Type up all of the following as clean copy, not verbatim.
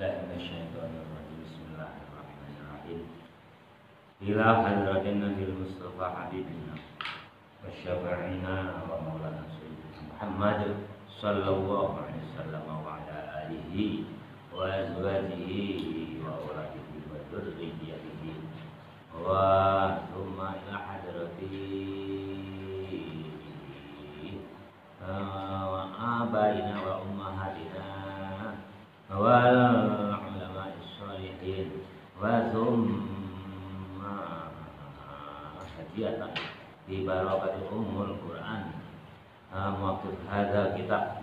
billahi minasyaitonir rajim. Bismillahirrahmanirrahim. Ila hadratin Nabil Mustafa Habibina wa syafi'ina wa maulana sayyidina Muhammad sallallahu alaihi wasallam wa ala alihi wa azwajihi wa auladihi wa dzurriyyatihi wa thumma ila hadrati wa abaina wa ummahatina wal ulama sholihin wa thumma hadiatan bi barakatil ummul Quran muwaqif hadza kitab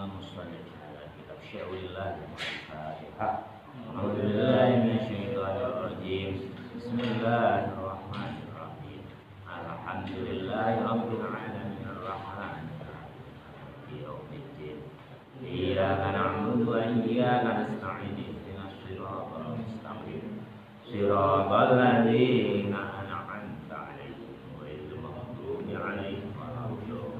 musannif hadza kitab syai'ulillah al-fatihah. A'udzubillahi minasyaitonir rajim. Bismillahirrahmanirrahim. Alhamdulillahi rabbil alamin arrahmanir rahim yaumiddin. Iyyaka na'budu wa iyyaka nasta'in. Ihdinas siratal mustaqim. Siratal ladzina an'amta 'alaihim ghairil maghdubi 'alaihim waladdallin.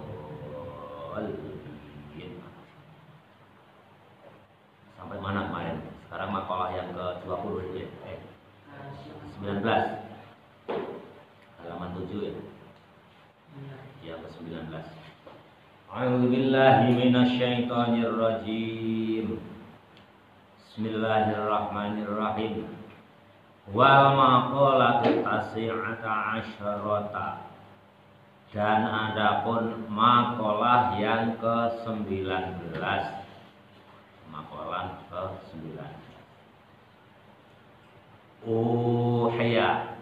Sampai mana kemarin? Sekarang makalah yang ke-20 ya. 19. Halaman 7 ya. Yang ke-19. A'udzu billahi minasyaitonir rajim. Bismillahirrahmanirrahim. Wal maqalatu tasi'ata asyarata. Dan adapun makalah yang ke-19. Makalah ke-19. Uhiya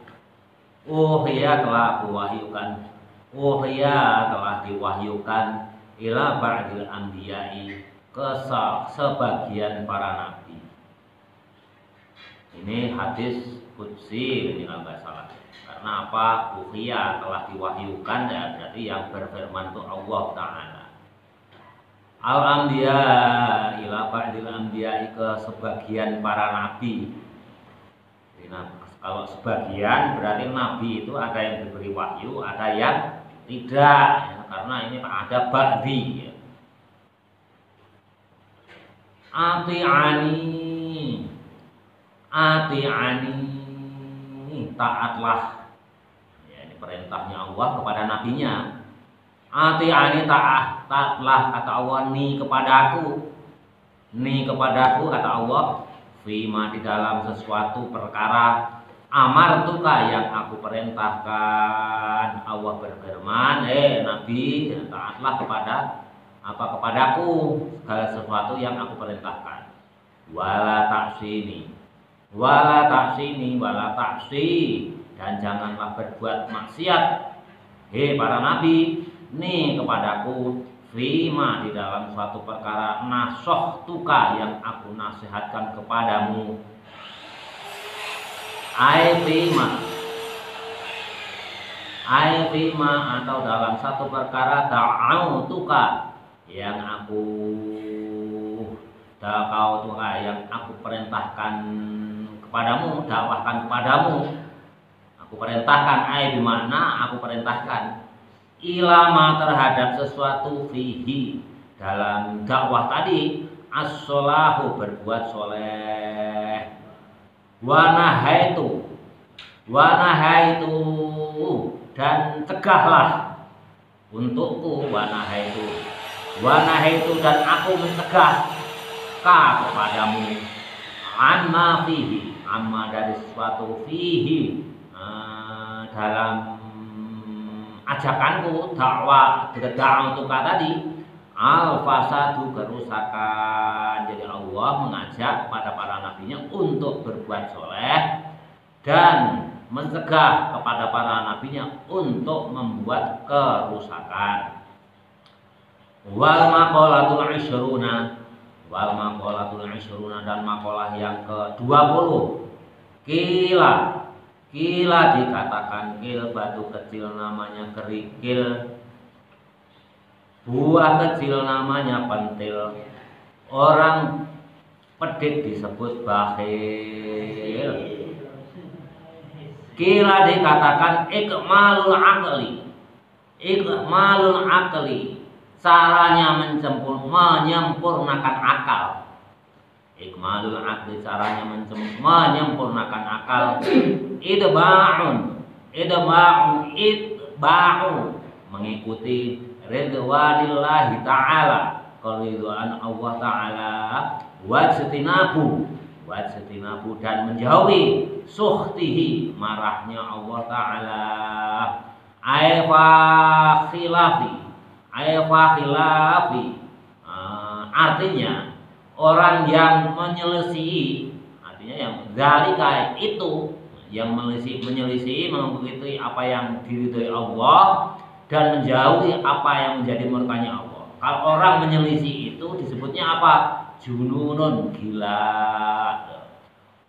telah diwahyukan. Uhiya telah diwahyukan ila ba'dil anbiya'i ke sebagian para nabi. Ini hadis qudsi ini kalau nggak salah. Karena apa? Uhiya telah diwahyukan ya, berarti yang berfirman itu Allah Ta'ala. Al-anbiya ila ba'dil anbiya'i ke sebagian para nabi. Nah, kalau sebagian berarti nabi itu ada yang diberi wahyu, ada yang tidak ya, karena ini ada ba'di ya. Ati'ani taatlah ya, ini perintahnya Allah kepada nabinya. Ati'ani taatlah kata Allah, ni kepadaku kata Allah, fima di dalam sesuatu perkara amartuka yang aku perintahkan. Allah berfirman, Nabi, taatlah kepadaku segala sesuatu yang aku perintahkan. Wala taksi, dan janganlah berbuat maksiat. Para nabi, nih kepadaku, fima di dalam suatu perkara nasoh tuka yang aku nasihatkan kepadamu. Fima atau dalam satu perkara ta'au tuka yang aku perintahkan kepadamu, dakwahkan kepadamu. Aku perintahkan bimana aku perintahkan ilama terhadap sesuatu fihi dalam dakwah tadi as-solahu berbuat soleh, wanahaitu dan cegahlah untukku, wanahaitu dan aku mencegah kepadamu amma dari sesuatu fihi dalam ajakanku dakwah untuk tadi al-fasadu kerusakan. Jadi Allah mengajak kepada para nabinya untuk berbuat soleh dan mencegah kepada para nabinya untuk membuat kerusakan. Wal maqalatul 'ishruna dan maqalah yang ke-20. Kila dikatakan batu kecil namanya kerikil, buah kecil namanya pentil, orang pedik disebut bakhil. Kila dikatakan ikmalul akli, caranya menyempurnakan akal. Ikmalul akli caranya menyempurnakan akal. Idba'u mengikuti ridwanillahi ta'ala, keridhaan Allah ta'ala, wajtinabu dan menjauhi sukhtihi marahnya Allah ta'ala, aifa khilafi artinya orang yang menyelisih, artinya yang zalika itu yang menyelisih mengikuti apa yang diridhoi Allah dan menjauhi apa yang menjadi murkanya Allah. Kalau orang menyelisih itu disebutnya apa? Jununun, gila.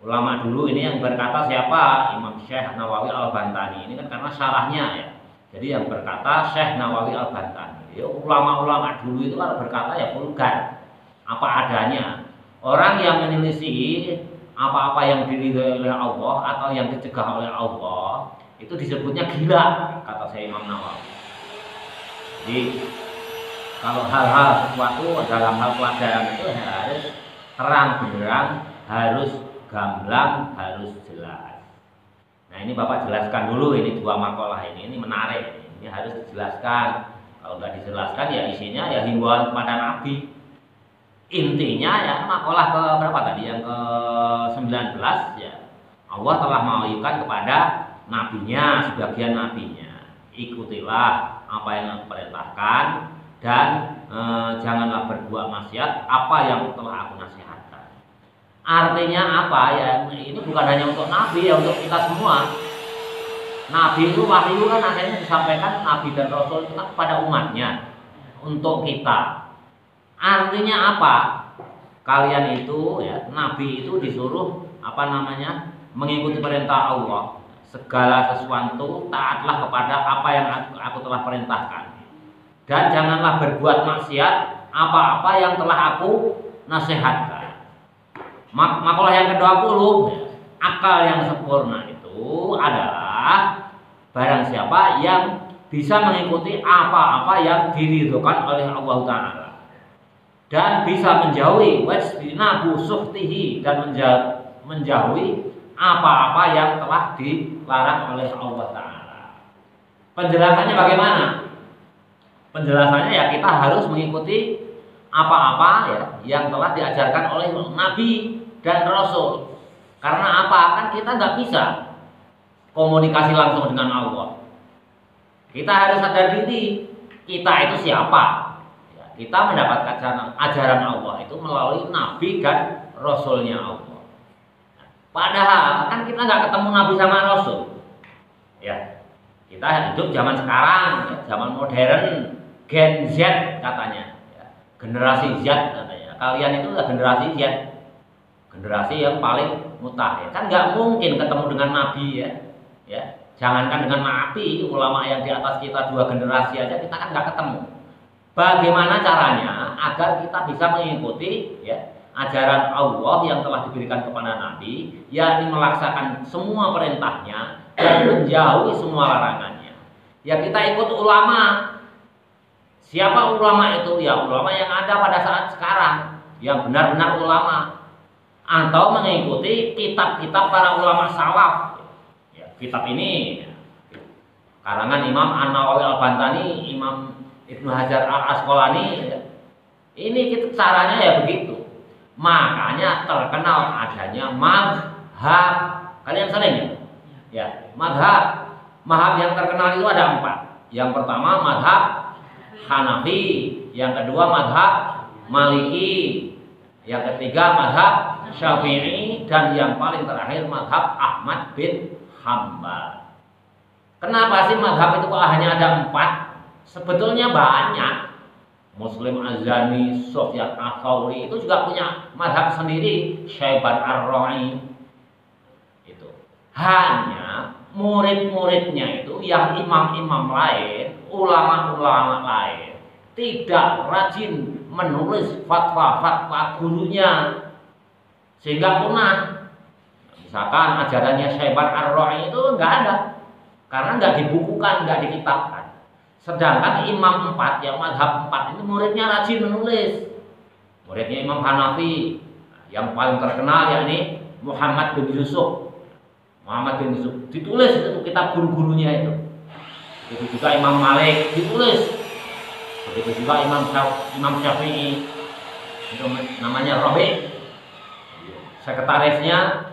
Ulama dulu ini yang berkata siapa? Imam Syekh Nawawi Al-Bantani. Ini kan karena syarahnya ya. Jadi yang berkata Syekh Nawawi Al-Bantani. Ya, ulama-ulama dulu itu kalau berkata ya vulgar, apa adanya. Orang yang menyelisih apa-apa yang diridhoi oleh Allah atau yang dicegah oleh Allah itu disebutnya gila, kata saya Imam Nawawi. Jadi kalau hal-hal sesuatu dalam hal pelajaran itu harus terang benderang, harus gamblang, harus jelas. Nah ini Bapak jelaskan dulu ini dua makalah ini menarik, ini harus dijelaskan. Kalau nggak dijelaskan ya isinya ya himbauan kepada Nabi. Intinya ya makalah ke berapa tadi, yang ke-19 ya, Allah telah mewahyukan kepada nabinya, sebagian nabinya, ikutilah apa yang aku perintahkan dan janganlah berbuat maksiat apa yang telah aku nasihatkan. Artinya apa ya, ini bukan hanya untuk nabi ya, untuk kita semua. Nabi itu wahyu kan akhirnya disampaikan, nabi dan rasul itu kan kepada umatnya, untuk kita. Artinya apa? Kalian itu ya, nabi itu disuruh mengikuti perintah Allah. Segala sesuatu taatlah kepada apa yang aku telah perintahkan. Dan janganlah berbuat maksiat apa-apa yang telah aku nasihatkan. Makalah yang ke-20, akal yang sempurna itu adalah barang siapa yang bisa mengikuti apa-apa yang diridhokan oleh Allah Ta'ala dan bisa menjauhi wajtinabu sukhtihi dan menjauhi apa-apa yang telah dilarang oleh Allah Ta'ala. Penjelasannya bagaimana? Penjelasannya ya kita harus mengikuti apa-apa ya yang telah diajarkan oleh Nabi dan Rasul. Karena apa? Kan kita nggak bisa komunikasi langsung dengan Allah. Kita harus sadar diri kita itu siapa. Ya, kita mendapatkan ajaran Allah itu melalui Nabi dan Rasulnya Allah. Padahal kan kita nggak ketemu Nabi sama Rasul. Ya, kita hidup zaman sekarang, ya, zaman modern, Gen Z katanya, ya, generasi Z katanya. Kalian itu adalah generasi Z, generasi yang paling mutakhir. Kan nggak mungkin ketemu dengan Nabi ya. Ya, jangankan dengan Nabi, ulama yang di atas kita 2 generasi aja kita kan nggak ketemu. Bagaimana caranya agar kita bisa mengikuti ya ajaran Allah yang telah diberikan kepada Nabi, yakni melaksanakan semua perintahnya dan menjauhi semua larangannya. Ya kita ikut ulama. Siapa ulama itu? Ya ulama yang ada pada saat sekarang, yang benar-benar ulama. Atau mengikuti kitab-kitab para ulama salaf. Ya, kitab ini karangan Imam An-Nawawi Al-Bantani, Imam Ibnu Hajar Al-Asqalani. Ya. Ini caranya ya begitu. Makanya terkenal adanya madhab. Kalian sering ya? Ya, madhab. Madhab yang terkenal itu ada 4. Yang pertama madhab Hanafi, yang kedua madhab Maliki, yang ketiga madhab Syafi'i, dan yang paling terakhir madhab Ahmad bin Hambal. Kenapa sih madhab itu kok hanya ada 4? Sebetulnya banyak. Muslim Az-Zani, Sufyan Ats-Tsauri itu juga punya madhab sendiri, Syaiban Ar-Ra'i. Itu hanya murid-muridnya itu yang imam-imam lain, ulama-ulama lain tidak rajin menulis fatwa-fatwa gurunya sehingga punah. Misalkan ajarannya Syaiban Ar-Ra'i itu enggak ada karena enggak dibukukan, enggak dikitabkan. Sedangkan imam 4 yang madhab 4 itu muridnya rajin menulis. Muridnya Imam Hanafi, Yang paling terkenal yakni Muhammad bin Yusuf. Muhammad bin Yusuf ditulis itu kitab guru-gurunya itu. Begitu juga Imam Malik ditulis. Begitu juga Imam Syafi'i. Itu namanya Rabi'. Sekretarisnya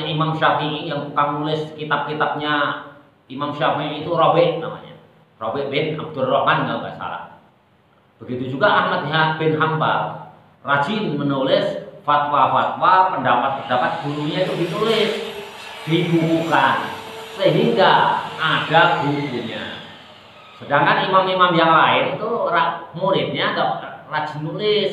Imam Syafi'i yang tukang nulis kitab-kitabnya Imam Syafi'i itu Rabi' namanya. Rabi' bin Abdurrahman kalau nggak salah. Begitu juga Ahmad bin Hanbal rajin menulis fatwa-fatwa, pendapat-pendapat gurunya itu ditulis, dibukukan, sehingga ada bukunya. Sedangkan imam-imam yang lain itu muridnya nggak rajin nulis,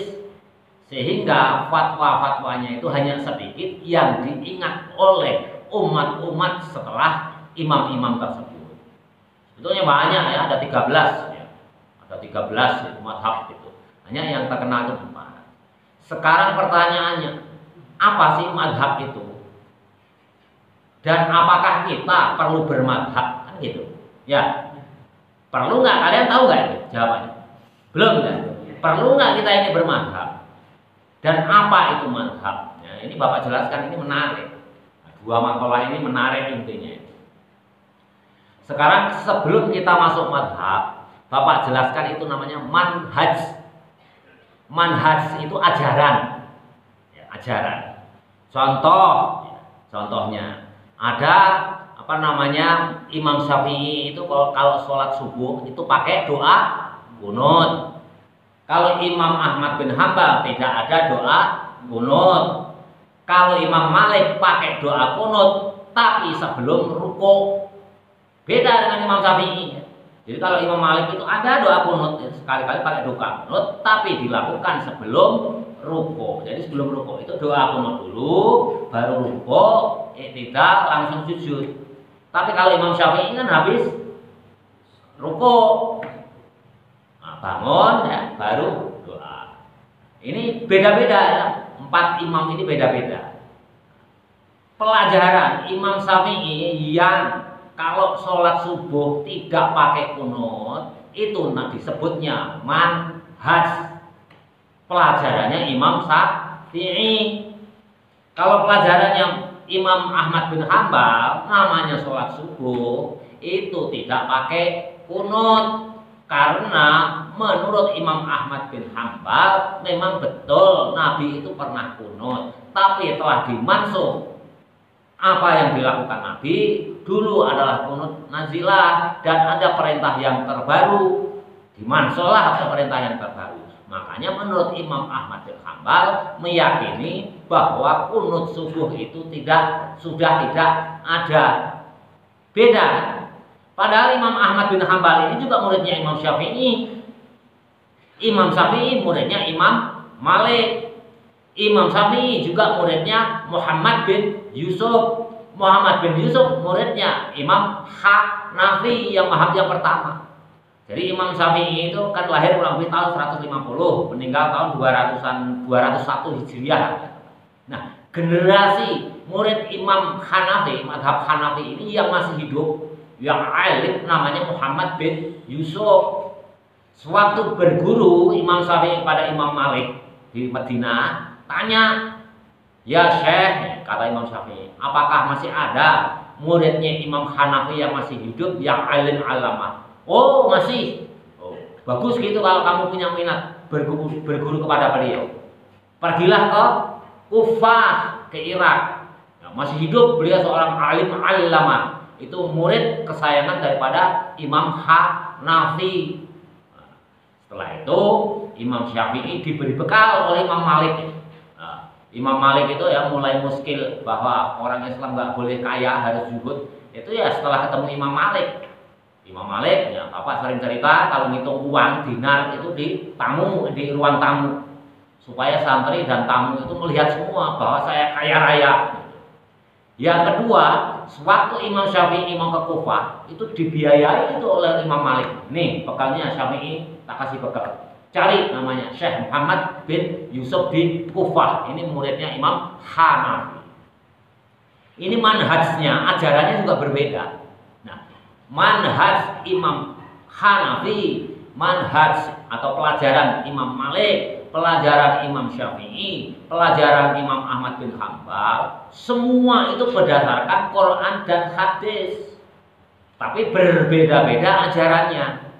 sehingga fatwa-fatwanya itu hanya sedikit yang diingat oleh umat-umat setelah imam-imam tersebut. Sebetulnya banyak ya, ada 13 ya. Ada 13 mazhab itu. Hanya yang terkenal itu 4. Sekarang pertanyaannya, apa sih mazhab itu? Dan apakah kita perlu bermadhab? Kan gitu. Ya. Perlu nggak? Kalian tahu nggak itu jawabannya? Belum kan? Perlu nggak kita ini bermadhab? Dan apa itu madhab? Ya, ini Bapak jelaskan, ini menarik. Dua makalah ini menarik intinya. Sekarang sebelum kita masuk madhab, Bapak jelaskan itu namanya manhaj. Manhaj itu ajaran, ya, ajaran. Contohnya ada Imam Syafi'i itu kalau sholat subuh itu pakai doa qunut. Kalau Imam Ahmad bin Hanbal tidak ada doa qunut. Kalau Imam Malik pakai doa qunut tapi sebelum ruku. Beda dengan Imam Syafi'i. Jadi kalau Imam Malik itu ada doa qunut, sekali-kali pakai doa qunut, tapi dilakukan sebelum ruku. Jadi sebelum ruku itu doa qunut dulu, baru ruku, tidak langsung sujud. Tapi kalau Imam Syafi'i kan habis ruku, bangun ya, baru doa. Ini beda-beda ya, 4 imam ini beda-beda. Pelajaran Imam Syafi'i yang kalau sholat subuh tidak pakai qunut itu disebutnya manhaj. Pelajarannya Imam Syafi'i. Kalau pelajarannya Imam Ahmad bin Hanbal namanya sholat subuh itu tidak pakai qunut. Karena menurut Imam Ahmad bin Hanbal memang betul Nabi itu pernah qunut, tapi telah dimansuh. Apa yang dilakukan Nabi dulu adalah qunut nazilah, dan ada perintah yang terbaru, dimansuhlah ada perintah yang terbaru. Makanya menurut Imam Ahmad bin Hanbal meyakini bahwa qunut subuh itu sudah tidak ada. Beda. Padahal Imam Ahmad bin Hanbal ini juga muridnya Imam Syafi'i. Imam Syafi'i muridnya Imam Malik. Imam Syafi'i juga muridnya Muhammad bin Yusuf. Muhammad bin Yusuf muridnya Imam Hanafi yang mazhab yang pertama. Jadi Imam Syafi'i itu kan lahir kurang lebih tahun 150, meninggal tahun 201 Hijriah. Nah, generasi murid Imam Hanafi, mazhab Hanafi ini yang masih hidup, yang alim namanya Muhammad bin Yusuf. Sewaktu berguru Imam Syafi'i pada Imam Malik di Madinah, tanya, "Ya Syekh," kata Imam Syafi'i, "apakah masih ada muridnya Imam Hanafi yang masih hidup, yang alim alamah?" "Oh, masih." "Oh, bagus gitu kalau kamu punya minat berguru kepada beliau. Pergilah ke Kufah, ke Irak. Nah, masih hidup beliau seorang alim alamah. Itu murid kesayangan daripada Imam Hanafi." Setelah itu Imam Syafi'i diberi bekal oleh Imam Malik. Nah, Imam Malik itu ya mulai muskil bahwa orang Islam nggak boleh kaya, harus zuhud. Itu ya setelah ketemu Imam Malik. Imam Malik ya Bapak sering cerita kalau ngitung uang dinar itu di ruang tamu, supaya santri dan tamu itu melihat semua bahwa saya kaya raya. Yang kedua, sewaktu Imam Syafi'i mau ke Kufah itu dibiayai itu oleh Imam Malik. Nih bekalnya Syafi'i, tak kasih bekal. Cari namanya Syekh Muhammad bin Yusuf di Kufah. Ini muridnya Imam Hanafi. Ini manhajnya, ajarannya juga berbeda. Nah, manhaj Imam Hanafi, manhaj atau pelajaran Imam Malik, pelajaran Imam Syafi'i, pelajaran Imam Ahmad bin Hambal, semua itu berdasarkan Quran dan hadis. Tapi berbeda-beda ajarannya.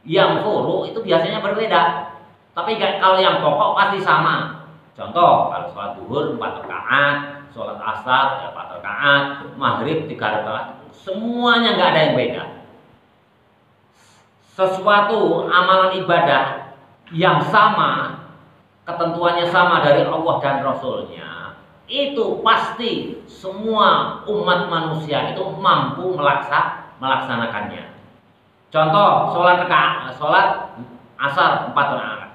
Yang furu itu biasanya berbeda. Tapi kalau yang pokok pasti sama. Contoh, kalau sholat duhur 4 rakaat, sholat asar 4 rakaat, maghrib 3 rakaat, semuanya nggak ada yang beda. Sesuatu amalan ibadah yang sama, ketentuannya sama dari Allah dan Rasulnya, itu pasti semua umat manusia itu mampu melaksanakannya. Contoh, sholat asar 4 rakaat.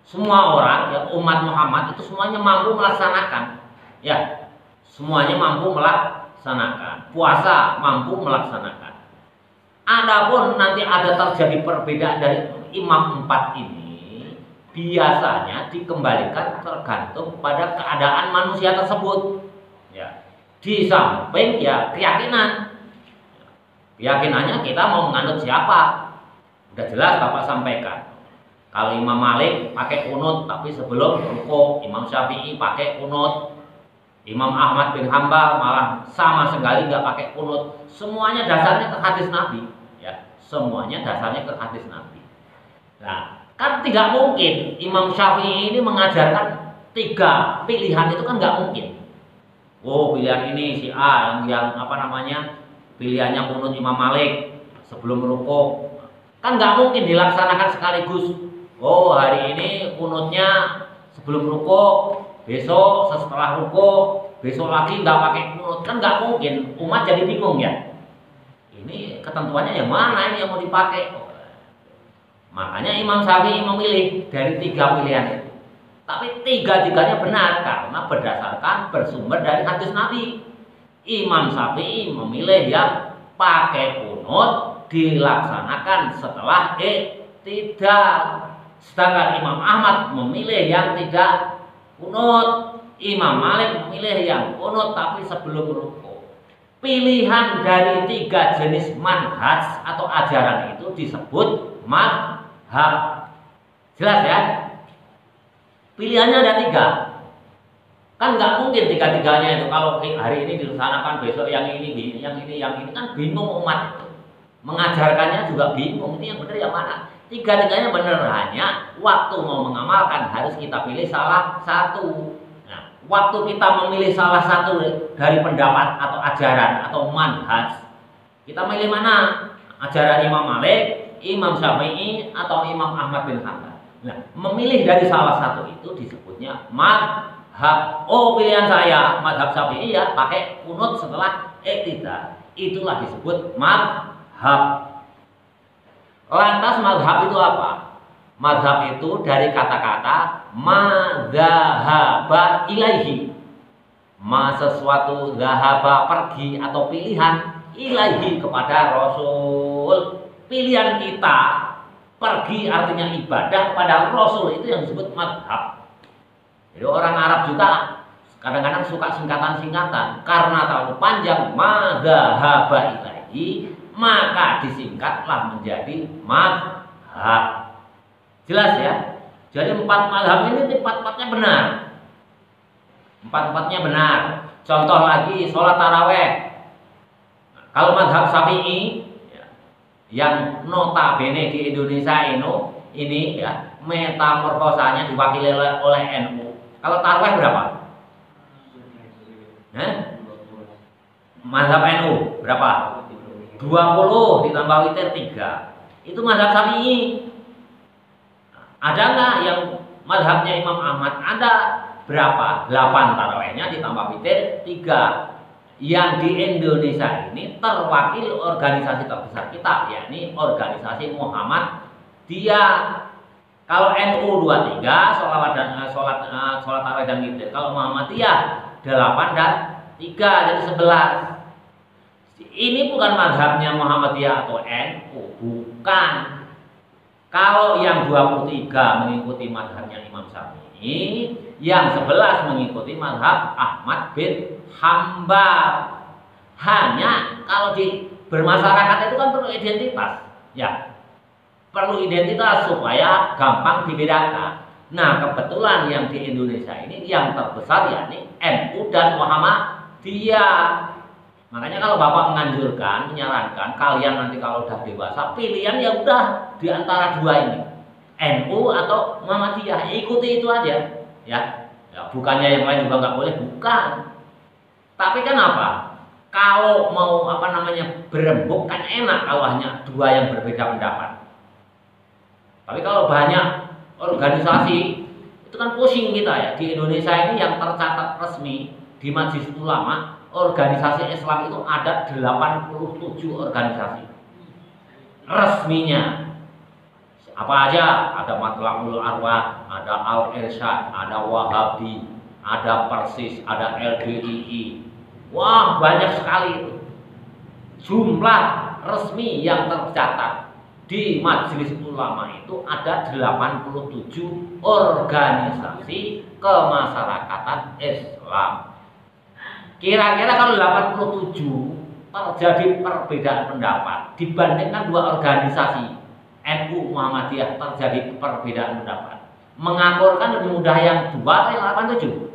Semua orang, ya, umat Muhammad itu semuanya mampu melaksanakan. Ya, semuanya mampu melaksanakan. Puasa mampu melaksanakan. Adapun nanti ada terjadi perbedaan dari imam 4 ini, biasanya dikembalikan tergantung pada keadaan manusia tersebut. Ya, di samping ya keyakinan. Keyakinannya kita mau menganut siapa? Udah jelas Bapak sampaikan. Kalau Imam Malik pakai kunut tapi sebelum rukuk, Imam Syafi'i pakai kunut, Imam Ahmad bin Hambal malah sama sekali nggak pakai kunut. Semuanya dasarnya ke hadis Nabi, ya. Semuanya dasarnya ke hadis Nabi. Nah, kan tidak mungkin Imam Syafi'i ini mengajarkan 3 pilihan, itu kan nggak mungkin. Oh, pilihan ini si A yang apa namanya? Pilihannya kunut Imam Malik sebelum rukuk. Kan nggak mungkin dilaksanakan sekaligus. Oh, hari ini kunutnya sebelum rukuk, besok setelah rukuk, besok lagi nggak pakai kunut. Kan nggak mungkin. Umat jadi bingung ya. Ini ketentuannya yang mana ini yang mau dipakai? Makanya Imam Syafi'i memilih dari 3 pilihan itu. Tapi 3-tiganya benar karena berdasarkan bersumber dari hadis Nabi. Imam Syafi'i memilih yang pakai kunut dilaksanakan setelah i'tidal. Sedangkan Imam Ahmad memilih yang tidak kunut. Imam Malik memilih yang kunut tapi sebelum rukuk. Pilihan dari 3 jenis manhaj atau ajaran itu disebut madhab. Jelas ya? Pilihannya ada 3. Kan nggak mungkin 3-tiganya itu kalau hari ini dilaksanakan, besok yang ini, kan bingung umat itu. Mengajarkannya juga bingung. Ini yang benar yang mana? 3-tiganya benar, hanya waktu mau mengamalkan harus kita pilih salah satu. Nah, waktu kita memilih salah satu dari pendapat atau ajaran atau manhaj, kita milih mana? Ajaran Imam Malik, Imam Syafi'i, atau Imam Ahmad bin Hambal. Nah, memilih dari salah satu itu disebutnya madhab. Oh, pilihan saya madhab Syafi'i ya, pakai kunut setelah i'tidal. Itulah disebut madhab. Lantas madhab itu apa? Madhab itu dari kata-kata madzahaba ilaihi. Sesuatu zahaba pergi atau pilihan, ilaihi kepada Rasul. Pilihan kita pergi artinya ibadah kepada Rasul, itu yang disebut madhab. Jadi orang Arab juga kadang-kadang suka singkatan-singkatan. Karena terlalu panjang madzahaba ilaihi, maka disingkatlah menjadi madhab. Jelas ya? Jadi 4 madhab ini 4-4-nya benar. 4-4-nya benar. Contoh lagi sholat taraweh. Kalau madhab Syafi'i yang notabene di Indonesia ini ya, metamorfosanya diwakili oleh NU. Kalau taraweh berapa? Madhab NU berapa? 20 ditambah witir 3. Itu mazhab Syafi'i. Ada nggak yang mazhabnya Imam Ahmad? Ada. Berapa? 8 tarawehnya ditambah witir 3. Yang di Indonesia ini terwakili organisasi terbesar kita, yakni organisasi Muhammadiyah. Kalau NU 23 sholat tarawih dan witir. Kalau Muhammadiyah 8 dan 3 jadi 11. Ini bukan mazhabnya Muhammadiyah atau NU, bukan. Kalau yang 23 mengikuti mazhabnya Imam Syafi'i, yang 11 mengikuti mazhab Ahmad bin Hambal. Hanya kalau di bermasyarakat itu kan perlu identitas, ya. Perlu identitas supaya gampang dibedakan. Nah, kebetulan yang di Indonesia ini yang terbesar yakni NU dan Muhammadiyah. Makanya kalau Bapak menganjurkan, menyarankan kalian nanti kalau udah dewasa, pilihan ya udah di antara dua ini, NU atau Muhammadiyah, ikuti itu aja, ya. Ya, bukannya yang lain juga nggak boleh, bukan. Tapi kan apa? Kalau mau berembuk kan enak kalau hanya dua yang berbeda pendapat. Tapi kalau banyak organisasi itu kan pusing kita ya. Di Indonesia ini yang tercatat resmi di Majelis Ulama, organisasi Islam itu ada 87 organisasi resminya. Apa aja? Ada Matlabul Arwah, ada Al-Irsyad, ada Wahabi, ada Persis, ada LDII. Wah, banyak sekali itu. Jumlah resmi yang tercatat di Majelis Ulama itu ada 87 organisasi kemasyarakatan Islam. Kira-kira kalau 87 terjadi perbedaan pendapat dibandingkan dua organisasi NU Muhammadiyah terjadi perbedaan pendapat, mengakurkan lebih mudah yang dua atau yang 87?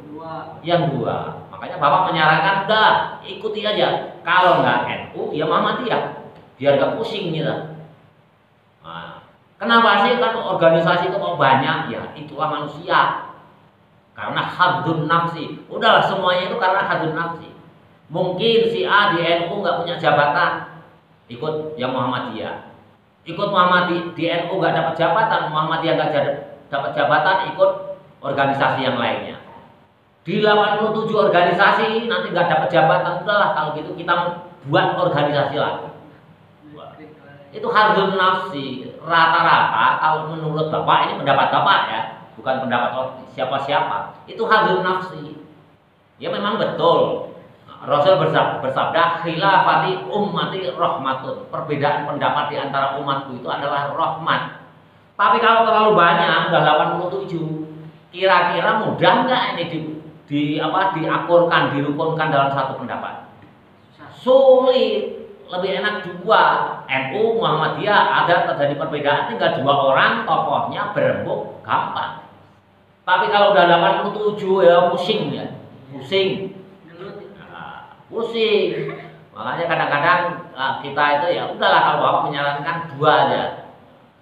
Yang dua. Makanya Bapak menyarankan udah ikuti aja. Kalau nggak NU ya Muhammadiyah, biar nggak pusing kita. Nah, kenapa sih kan organisasi itu kok banyak? Ya itulah manusia. Karena hadun nafsi. Udahlah semuanya itu karena hadun nafsi. Mungkin si A di NU nggak punya jabatan, ikut yang Muhammadiyah. Ikut Muhammadiyah di NU nggak dapat jabatan, Muhammadiyah nggak dapat jabatan, ikut organisasi yang lainnya. Di 87 organisasi nanti nggak dapat jabatan, udahlah kalau gitu kita buat organisasi lagi. Itu hadun nafsi. Rata-rata kalau menurut Bapak, ini pendapat Bapak ya, bukan pendapat siapa-siapa. Itu hadun nafsi. Ya memang betul. Rasul bersabda, khilafati ummati rahmatun. Perbedaan pendapat di antara umatku itu adalah rahmat. Tapi kalau terlalu banyak, udah 87, kira-kira mudah nggak ini diakurkan, dirukunkan dalam satu pendapat? Sulit. Lebih enak dua, NU Muhammadiyah ada terjadi perbedaan, tinggal dua orang tokohnya berembuk, gampang. Tapi kalau udah 87 ya pusing ya, pusing. Pusing. Makanya kadang-kadang kita itu ya udahlah kalau Bapak menyarankan dua aja.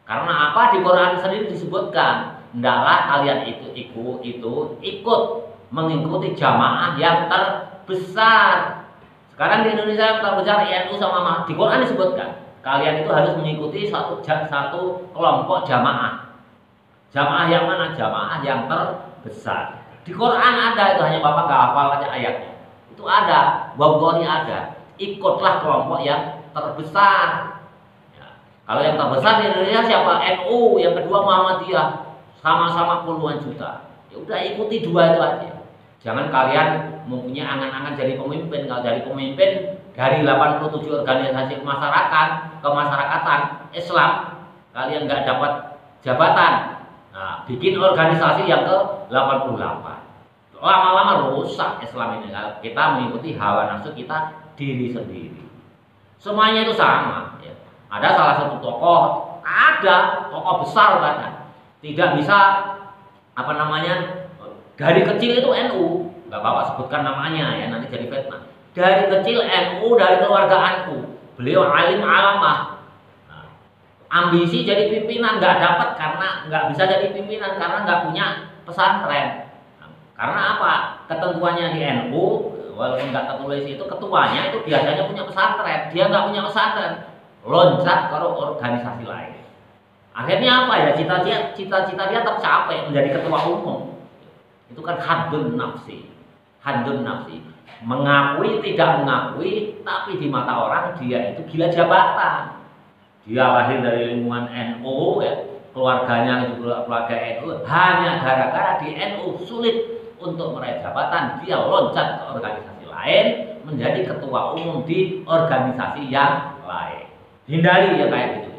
Karena apa? Di Quran sendiri disebutkan, hendaklah kalian ikut mengikuti jamaah yang terbesar. Sekarang di Indonesia yang terbesar NU sama di Quran disebutkan, kalian itu harus mengikuti satu kelompok jamaah. Jamaah yang mana? Jamaah yang terbesar. Di Quran ada itu, hanya Bapak nggak hafal aja ayatnya. Itu ada, wallahi ada. Ikutlah kelompok yang terbesar. Ya. Kalau yang terbesar di Indonesia siapa? NU, yang kedua Muhammadiyah, sama-sama puluhan juta. Ya udah ikuti dua itu aja. Jangan kalian mempunyai angan-angan jadi pemimpin. Kalau jadi pemimpin dari 87 organisasi kemasyarakatan Islam, kalian nggak dapat jabatan. Nah, bikin organisasi yang ke 88. Lama-lama rusak Islam ini kalau kita mengikuti hawa nafsu kita diri sendiri. Semuanya itu sama ya. Ada salah satu tokoh besar bahkan tidak bisa dari kecil itu NU, nggak Bapak sebutkan namanya ya, nanti jadi fitnah. Dari kecil NU, dari keluarga NU, beliau alim alamah. Nah, ambisi jadi pimpinan nggak dapat karena nggak bisa jadi pimpinan karena nggak punya pesantren. Karena apa? Ketentuannya di NU, walaupun nggak tertulis itu, ketuanya itu biasanya punya pesantren. Dia nggak punya pesantren, loncat ke organisasi lain. Akhirnya apa ya? Cita-cita dia tercapai menjadi ketua umum. Itu kan hadun nafsi. Hadun nafsi. Mengakui tidak mengakui, tapi di mata orang dia itu gila jabatan. Dia lahir dari lingkungan NU ya, keluarganya juga keluarga NU, hanya gara-gara di NU sulit untuk meraih jabatan, dia loncat ke organisasi lain menjadi ketua umum di organisasi yang lain. Hindari yang kayak gitu.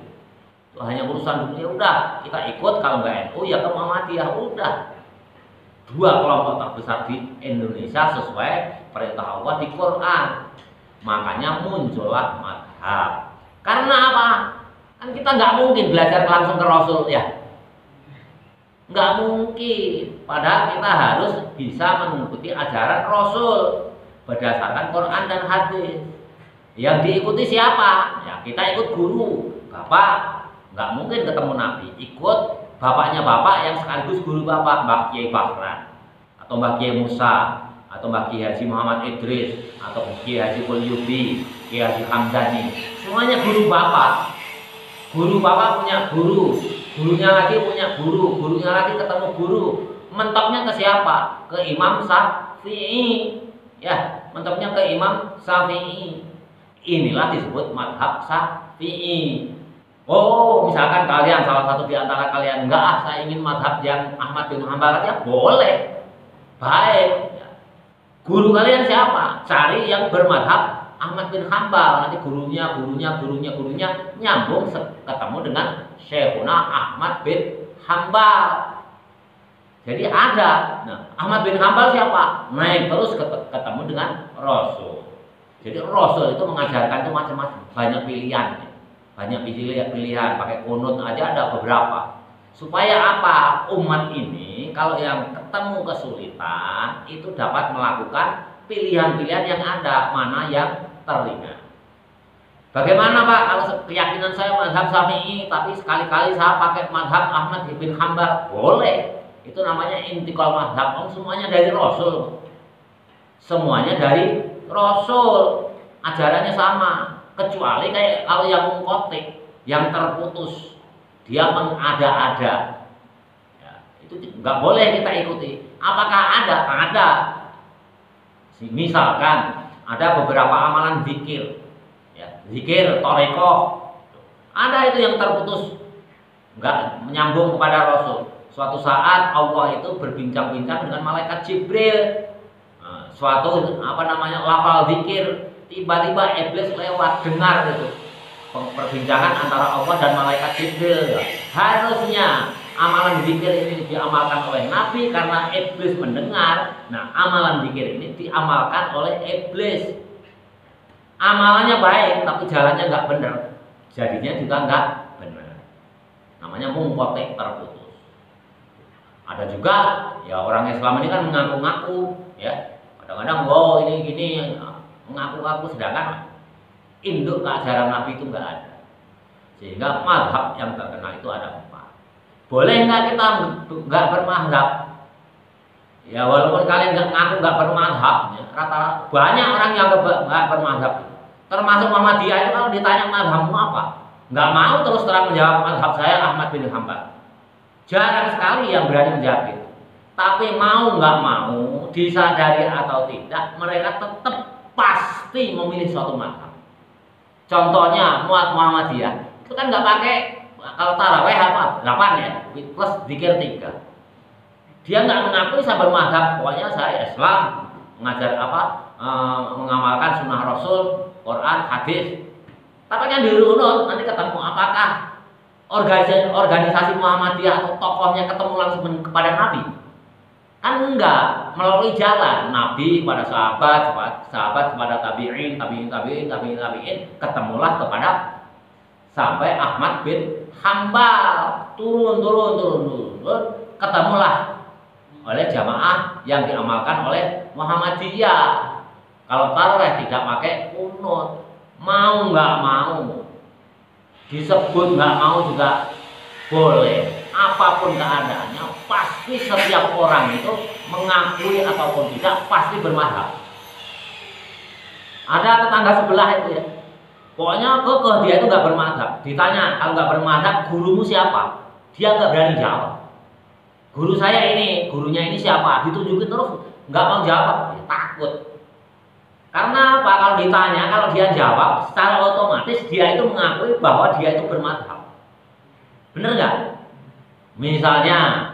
Itu hanya urusan dunia, udah kita ikut, kalau nggak NU ya ke Muhammadiyah, udah. Dua kelompok terbesar di Indonesia sesuai perintah Allah di Quran. Makanya muncullah madhab. Karena apa? Kan kita nggak mungkin belajar langsung ke Rasul ya. Nggak mungkin. Padahal kita harus bisa mengikuti ajaran Rasul berdasarkan Quran dan hadis. Yang diikuti siapa? Ya kita ikut guru, bapak. Nggak mungkin ketemu Nabi. Ikut bapaknya bapak yang sekaligus guru bapak, Mbah Kiai Bahran, atau Mbah Kiai Musa, atau Mbah Kiai Haji Muhammad Idris, atau Kiai Haji Qulyubi, Kiai Haji Hamdani. Semuanya guru bapak. Guru bapak punya guru, gurunya lagi punya guru, gurunya lagi ketemu guru. Mentoknya ke siapa? Ke Imam Syafi'i. Ya, mentoknya ke Imam Syafi'i. Inilah disebut madhab Syafi'i. Oh, misalkan kalian salah satu di antara kalian enggak, saya ingin madhab yang Ahmad bin Hambal aja, boleh, baik. Guru kalian siapa? Cari yang bermadhab Ahmad bin Hambal. Nanti gurunya nyambung ketemu dengan Syekhuna Ahmad bin Hambal. Jadi ada. Nah, Ahmad bin Hambal siapa? Naik terus ketemu dengan Rasul. Jadi Rasul itu mengajarkan itu macam-macam, banyak pilihan. Banyak pilihan, pakai kunut aja ada beberapa. Supaya apa? Umat ini kalau yang ketemu kesulitan itu dapat melakukan pilihan-pilihan yang ada, mana yang teringat. Bagaimana Pak kalau keyakinan saya mazhab Syafi'i tapi sekali-kali saya pakai mazhab Ahmad bin Hambal? Boleh. Itu namanya intikal mazhab. Semuanya dari Rasul. Semuanya dari Rasul. Ajarannya sama. Kecuali kayak kalau yang mengkotik, yang terputus, dia mengada-ada. Ya, itu nggak boleh kita ikuti. Apakah ada? Ada. Misalkan ada beberapa amalan zikir, ya, zikir, torekoh, ada itu yang terputus, nggak menyambung kepada Rasul. Suatu saat Allah itu berbincang-bincang dengan malaikat Jibril. Nah, suatu lafal zikir, tiba-tiba iblis lewat dengar itu perbincangan antara Allah dan malaikat Jibril. Harusnya amalan zikir ini diamalkan oleh Nabi karena iblis mendengar. Nah, amalan zikir ini diamalkan oleh iblis. Amalannya baik, tapi jalannya nggak benar, jadinya juga nggak benar. Namanya mungkotek, terputus. Ada juga ya orang Islam ini kan mengaku-ngaku, ya kadang-kadang wow ini gini, mengaku-ngaku sedangkan induk ke ajaran Nabi itu nggak ada. Sehingga mazhab yang terkenal itu ada 4. Boleh nggak kita nggak bermazhab? Ya walaupun kalian nggak ngaku nggak bermazhab, ya, rata-rata banyak orang yang nggak bermazhab. Termasuk Muhammadiyah itu kalau ditanya mazhabmu apa, nggak mau terus terang menjawab mazhab saya Ahmad bin Hambal. Jarang sekali yang berani menjawab itu. Tapi mau nggak mau, disadari atau tidak, mereka tetap pasti memilih suatu mazhab. Contohnya Muhammadiyah itu kan nggak pakai kalau taraweh apa 8 ya plus zikir 3. Dia nggak mengakui saya bermazhab, pokoknya saya Islam, mengajar mengamalkan sunnah Rasul, Quran, hadis. Tapi kan dirunut nanti ketemu apakah organisasi Muhammadiyah atau tokohnya ketemu langsung kepada Nabi? Kan enggak, melalui jalan Nabi kepada sahabat kepada tabi'in, ketemulah kepada sampai Ahmad bin Hambal, turun, ketemulah oleh jamaah yang diamalkan oleh Muhammadiyah. Kalau tarawih tidak pakai kunut, mau nggak mau, disebut nggak mau juga boleh. Apapun keadaannya, pasti setiap orang itu mengakui ataupun tidak pasti bermazhab. Ada tetangga sebelah itu ya, pokoknya kokoh dia itu nggak bermazhab. Ditanya kalau nggak bermazhab, gurumu siapa? Dia nggak berani jawab. Guru saya ini, gurunya ini siapa? Ditunjukin terus, nggak mau jawab, dia takut. Karena apa? Kalau ditanya, kalau dia jawab, secara otomatis dia itu mengakui bahwa dia itu bermazhab. Bener nggak? Misalnya,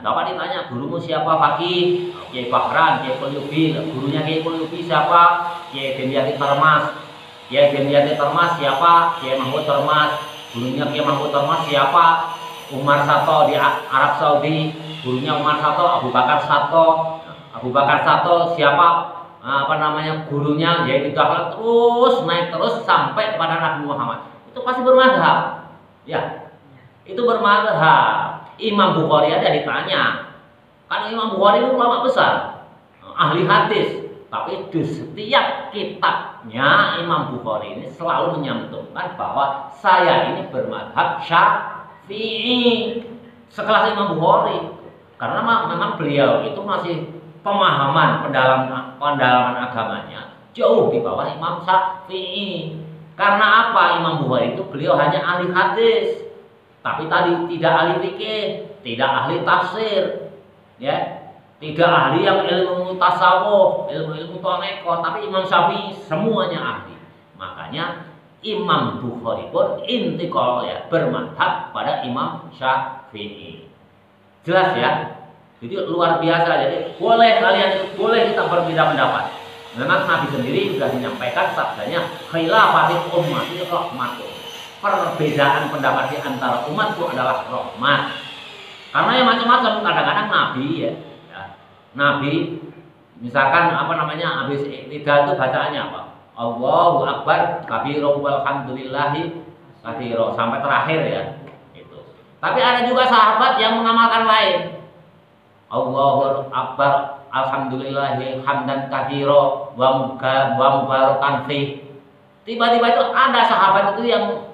Bapak ditanya, gurumu siapa? Fakih, Kiai Bahran, Kiai Qulyubi. Gurunya Kiai Qulyubi siapa? Kiai Demyati Termas. Kiai Demyati Termas siapa? Kiai Mahmud Termas. Gurunya Kiai Mahmud Termas siapa? Umar Sato di Arab Saudi. Gurunya Umar Sato, Abu Bakar Sato. Abu Bakar Sato siapa? Gurunya yaitu Dahlan, terus naik terus sampai kepada Nabi Muhammad. Itu pasti bermazhab. Ya. Itu bermazhab. Imam Bukhari aja ditanya. Kan Imam Bukhari itu ulama besar, ahli hadis. Tapi di setiap kitabnya Imam Bukhari ini selalu menyantumkan bahwa saya ini bermadhab Syafi'i sekelas Imam Bukhari. Karena memang beliau itu masih pemahaman pendalaman agamanya jauh di bawah Imam Syafi'i. Karena apa? Imam Bukhari itu beliau hanya ahli hadis, tapi tadi tidak ahli fikih, tidak ahli tafsir, ya. Tidak ahli yang ilmu tasawuf, ilmu tonekoh, tapi Imam Syafi'i semuanya ahli. Makanya Imam Bukhari pun intikal ya bermadhab pada Imam Syafi'i. Jelas ya? Jadi luar biasa. Jadi boleh kita berbeda pendapat. Memang Nabi sendiri sudah menyampaikan sabdanya khilafatil ummati rahmatun. Perbedaan pendapat di antara umat itu adalah rahmat. Karena yang macam-macam, kadang-kadang Nabi ya. Nabi misalkan habis iktidal itu bacaannya apa? Allahu Akbar kabiro walhamdulillahi katsiro sampai terakhir ya. Itu. Tapi ada juga sahabat yang mengamalkan lain. Allahu Akbar alhamdulillahi hamdan katsiro wa mubarakan fi. Tiba-tiba itu ada sahabat itu yang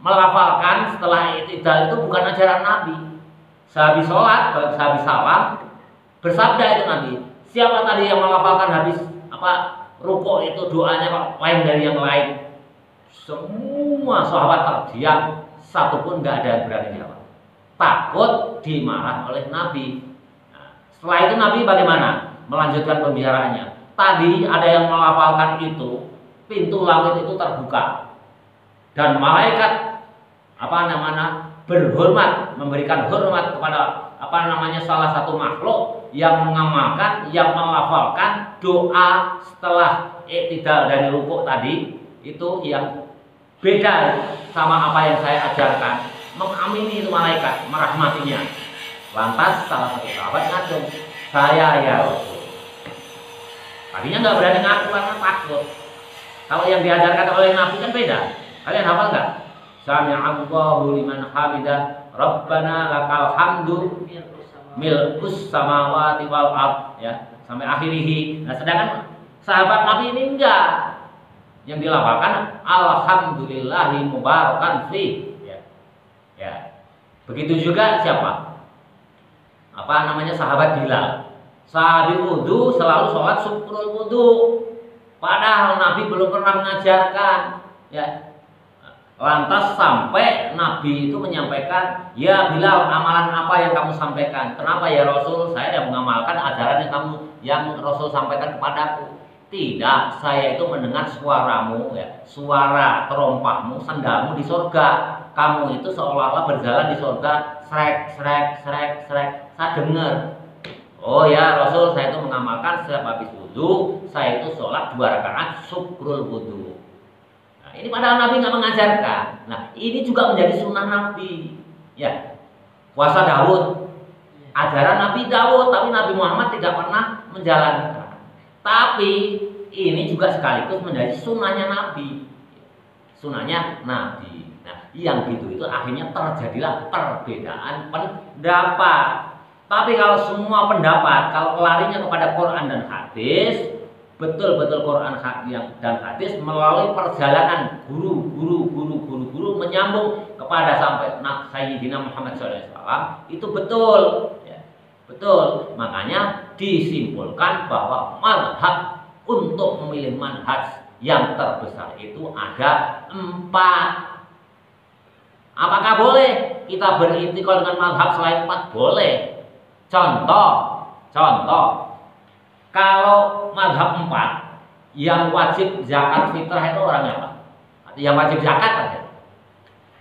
melafalkan setelah iktidal itu bukan ajaran Nabi. Sehabis sholat, sehabis salam bersabda itu Nabi, siapa tadi yang melafalkan habis rukuk itu doanya lain dari yang lain? Semua sahabat terdiam, satu pun nggak ada yang berani jawab. Takut dimarah oleh Nabi. Nah, setelah itu Nabi bagaimana? Melanjutkan pembicaraannya. Tadi ada yang melafalkan itu, pintu langit itu terbuka dan malaikat berhormat, memberikan hormat kepada salah satu makhluk yang mengamalkan, yang melafalkan doa setelah iktidal dari rukuk tadi itu yang beda sama apa yang saya ajarkan. Mengamini itu malaikat, merahmatinya. Lantas salah satu sahabat ngacung, saya ya Rasul. Tadinya nggak berani ngaku karena takut. Kalau yang diajarkan oleh Nabi kan beda. Kalian hafal nggak? Sami'allahu liman hamidah, Rabbana lakal hamdu milkus samawati wal ard, ya, sampai akhirih. Nah, sedangkan sahabat Nabi ini enggak. Yang dilafalkan alhamdulillahi mubarakan fi, ya. Ya. Begitu juga siapa? Sahabat Bilal. Sahabat wudu selalu sholat syukrul wudu. Padahal Nabi belum pernah mengajarkan, ya. Lantas sampai Nabi itu menyampaikan, ya Bilal, amalan apa yang kamu sampaikan? Kenapa ya Rasul? Saya yang mengamalkan ajaran yang Rasul sampaikan kepadaku. Tidak, saya itu mendengar suaramu, ya, suara terompahmu, sandalmu di surga. Kamu itu seolah-olah berjalan di surga, srek, srek, srek, srek. Saya dengar. Oh ya Rasul, saya itu mengamalkan setiap habis wudu, saya itu sholat 2 rakaat syukrul wudu. Ini padahal Nabi nggak mengajarkan. Nah, ini juga menjadi sunnah Nabi. Ya, puasa Daud, ajaran Nabi Daud, tapi Nabi Muhammad tidak pernah menjalankan. Tapi ini juga sekaligus menjadi sunnahnya Nabi. Sunnahnya Nabi. Nah, yang gitu itu akhirnya terjadilah perbedaan pendapat. Tapi kalau semua pendapat, kalau larinya kepada Quran dan hadis, betul-betul Quran dan hadis melalui perjalanan guru menyambung kepada sampai Sayyidina Muhammad SAW, itu betul, ya, betul. Makanya disimpulkan bahwa mazhab untuk memilih manhaj yang terbesar itu ada 4. Apakah boleh kita berintikal dengan mazhab selain 4? Boleh. Contoh. Kalau mazhab 4 yang wajib zakat fitrah itu orangnya apa? Yang wajib zakat aja.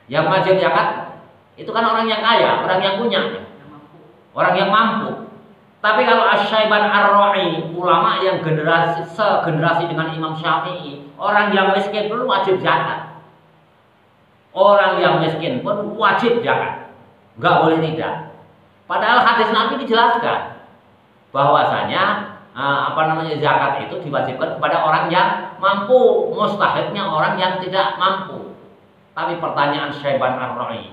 Yang wajib zakat itu kan orang yang kaya, orang yang punya, orang yang mampu. Tapi kalau Asy-Syaiban Ar-Ra'i, ulama yang segenerasi dengan Imam Syafi'i, orang yang miskin pun wajib zakat. Orang yang miskin pun wajib zakat. Enggak boleh tidak. Padahal hadis Nabi dijelaskan bahwasanya zakat itu diwajibkan kepada orang yang mampu, mustahiknya orang yang tidak mampu. Tapi pertanyaan Syaiban Ar-Ra'i,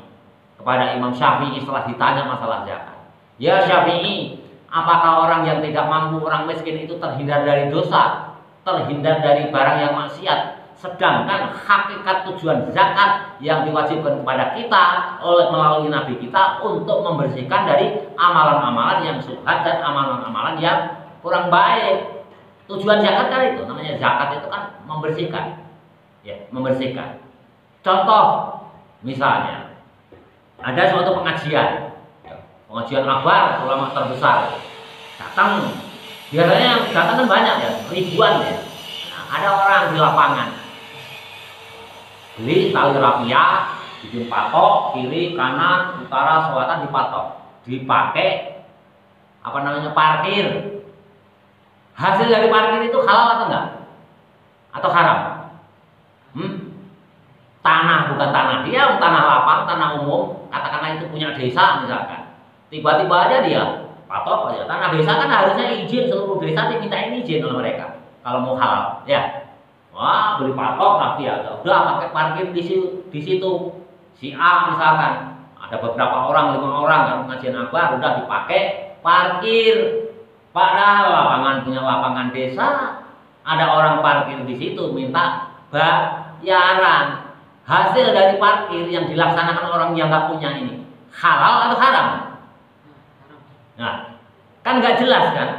kepada Imam Syafi'i setelah ditanya masalah zakat. Ya Syafi'i, apakah orang yang tidak mampu, orang miskin itu terhindar dari dosa, terhindar dari barang yang maksiat? Sedangkan hakikat tujuan zakat yang diwajibkan kepada kita oleh melalui Nabi kita untuk membersihkan dari amalan-amalan yang subhat dan amalan-amalan yang kurang baik. Tujuan zakat kan itu, namanya zakat itu kan membersihkan, ya, membersihkan. Contoh, misalnya ada suatu pengajian akbar ulama terbesar datang, biasanya yang datang kan banyak ya, ribuan ya. Nah, ada orang di lapangan beli tali rafia, bikin patok kiri kanan utara selatan dipatok, dipakai apa namanya parkir. Hasil dari parkir itu halal atau enggak? Atau haram? Tanah bukan tanah dia, tanah lapang, tanah umum, katakanlah itu punya desa misalkan. Tiba-tiba aja dia patok aja. Tanah desa kan harusnya izin, seluruh desa dimintain izin oleh mereka kalau mau halal, ya. Wah, beli patok rafia, udah pakai parkir di situ. Si A misalkan, ada beberapa orang, 5 orang kan pengajian akbar, udah dipakai parkir. Padahal lapangan punya lapangan desa, ada orang parkir di situ minta bayaran. Hasil dari parkir yang dilaksanakan orang yang nggak punya ini halal atau haram? Nah, kan nggak jelas kan?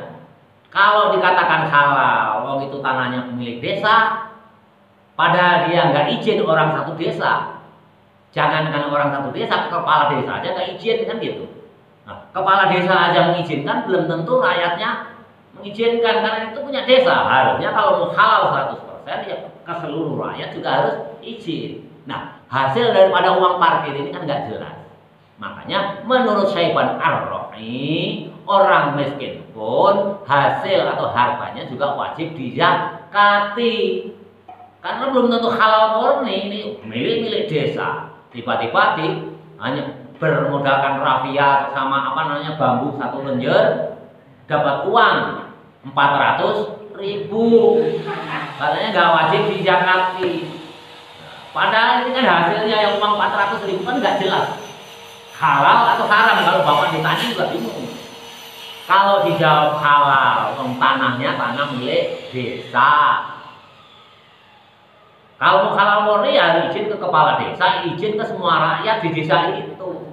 Kalau dikatakan halal, wong itu tanahnya pemilik desa, padahal dia nggak izin orang satu desa. Jangankan orang satu desa, kepala desa aja nggak izin kan gitu. Nah, kepala desa aja mengizinkan, belum tentu rakyatnya mengizinkan karena itu punya desa. Harusnya kalau mau halal 100% ya ke seluruh rakyat juga harus izin. Nah, hasil daripada uang parkir ini kan nggak jelas. Makanya menurut Syaiban Ar-Ra'i, orang miskin pun hasil atau hartanya juga wajib dizakati. Karena belum tentu halal murni, ini milik desa. Tiba-tiba hanya bermodalkan rafia sama apa namanya bambu satu lenjer dapat uang 400.000, katanya nggak wajib dizakati. Padahal ini kan hasilnya yang uang 400.000 kan nggak jelas halal atau haram. Kalau bapak ditanya juga bingung. Kalau dijawab halal, tanahnya tanah milik desa. Kalau mau halal murni ya izin ke kepala desa, izin ke semua rakyat di desa itu.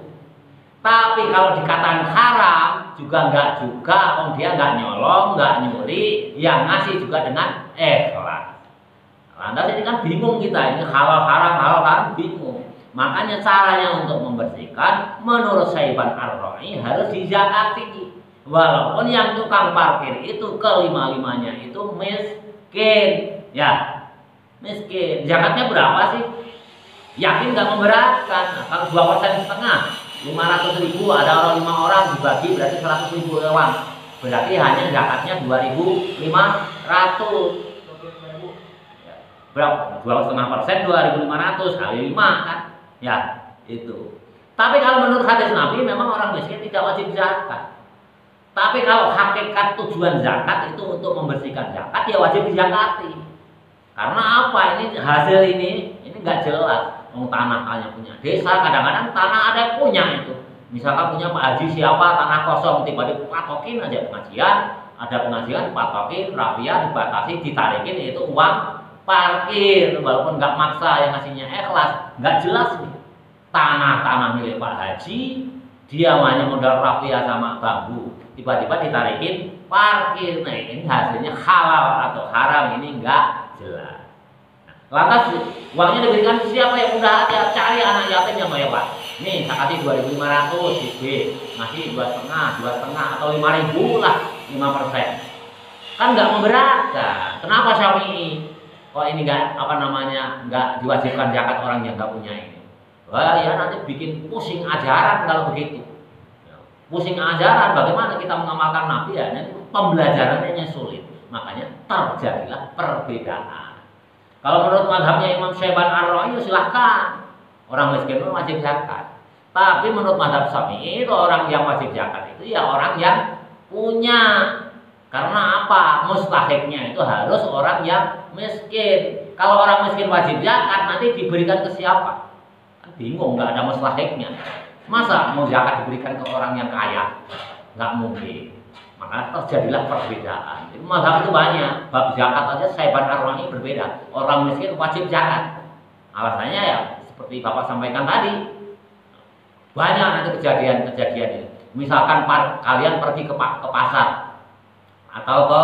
Tapi kalau dikatakan haram juga enggak juga, dia enggak nyolong, enggak nyuri, yang ngasih juga dengan ikhlas. Lantas ini kan bingung kita, ini halal haram bingung. Makanya caranya untuk membersihkan menurut Syaiban Ar-Ra'i harus dizakati. Walaupun yang tukang parkir itu kelima-limanya itu miskin, ya. Miskin, zakatnya berapa sih? Yakin nggak memberatkan? Nah, kalau 2,5%, 500.000, ada orang 5 orang dibagi berarti 100.000 uang. Berarti hanya zakatnya 2.500. Berapa? 2,5%, 2.500 kali 5 kan? Ya, itu. Tapi kalau menurut hadis Nabi memang orang miskin tidak wajib zakat. Tapi kalau hakikat tujuan zakat itu untuk membersihkan zakat, ya wajib dizakati. Karena apa? Ini hasil ini nggak jelas. Tanah hanya punya desa, kadang-kadang tanah ada yang punya itu. Misalkan punya Pak Haji siapa, tanah kosong, tiba-tiba patokin aja pengajian, ada pengajian, patokin, rafia, dibatasi, ditarikin, itu uang parkir. Walaupun nggak maksa, yang ngasihnya ikhlas, nggak jelas nih. Tanah milik Pak Haji, dia hanya modal rafia sama bambu, tiba-tiba ditarikin parkir. Nah, ini hasilnya halal atau haram ini nggak jelas. Lantas uangnya diberikan siapa yang udah ada, cari anak yatim yang banyak Pak. Nih saya kasih 2.500, B ngasih 2,5 atau 5.000 lah, 5%. Kan nggak memberatkan. Kenapa Syafi'i kok ini nggak diwajibkan zakat orang yang nggak punya ini? Wah ya nanti bikin pusing ajaran kalau begitu. Pusing ajaran, bagaimana kita mengamalkan Nabi ya? Ini pembelajarannya sulit. Makanya terjadilah perbedaan. Kalau menurut mazhabnya Imam Syaiban Ar-Ra'i silahkan, orang miskin itu wajib zakat. Tapi menurut mazhab Syafi'i itu orang yang wajib zakat itu ya orang yang punya. Karena apa? Mustahiknya itu harus orang yang miskin. Kalau orang miskin wajib zakat nanti diberikan ke siapa? Kan bingung, nggak ada mustahiknya. Masa mau zakat diberikan ke orang yang kaya? Nggak mungkin. Maka terjadilah perbedaan. Jadi mazhab itu banyak. Bab zakat aja Syaiban Ar-Ra'i berbeda. Orang miskin wajib zakat. Alasannya ya seperti Bapak sampaikan tadi. Banyak nanti kejadian-kejadian ini. Misalkan kalian pergi ke pasar atau ke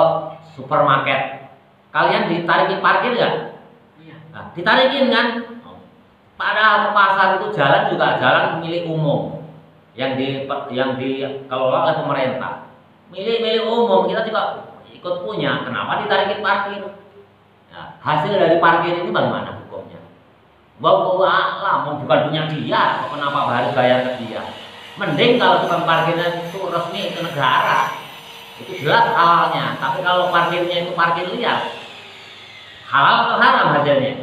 supermarket, kalian ditarikin parkir nggak? Nah, ditarikin kan? Padahal ke pasar itu jalan juga jalan milik umum yang dikelola oleh pemerintah. Milik umum kita juga ikut punya. Kenapa ditarikin parkir? Nah, hasil dari parkir ini bagaimana hukumnya? Bukan punya dia, kenapa harus bayar ke dia? Mending kalau tukang parkirnya itu resmi ke negara, itu jelas halalnya. Tapi kalau parkirnya itu parkir liar, halal atau haram hasilnya?